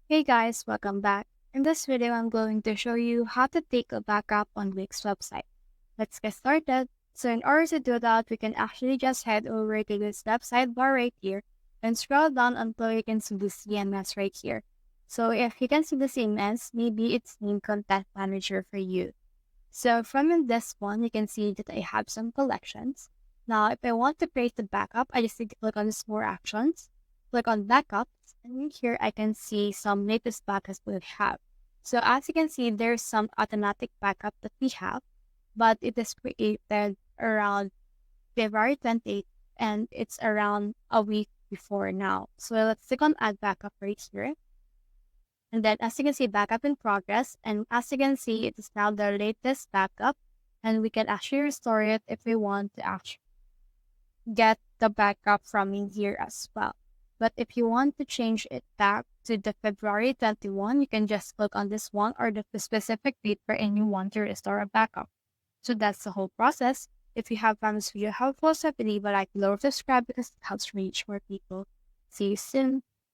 Hey guys, welcome back. In this video, I'm going to show you how to take a backup on Wix website. Let's get started. So in order to do that, we can actually just head over to this website bar right here and scroll down until you can see the CMS right here. So if you can see the CMS, maybe it's named Content Manager for you. So from in this one, you can see that I have some collections. Now, if I want to create the backup, I just need to click on this more actions, click on backups, and in here I can see some latest backups we have. So as you can see, there's some automatic backup that we have, but it is created around February 28th and it's around a week before now. So let's click on add backup right here. And then as you can see, backup in progress. And as you can see, it is now the latest backup. And we can actually restore it if we want to actually get the backup from in here as well. But if you want to change it back to the February 21, you can just click on this one or the specific date wherein you want to restore a backup. So that's the whole process. If you have found this video helpful, so please leave a like below or subscribe because it helps reach more people. See you soon.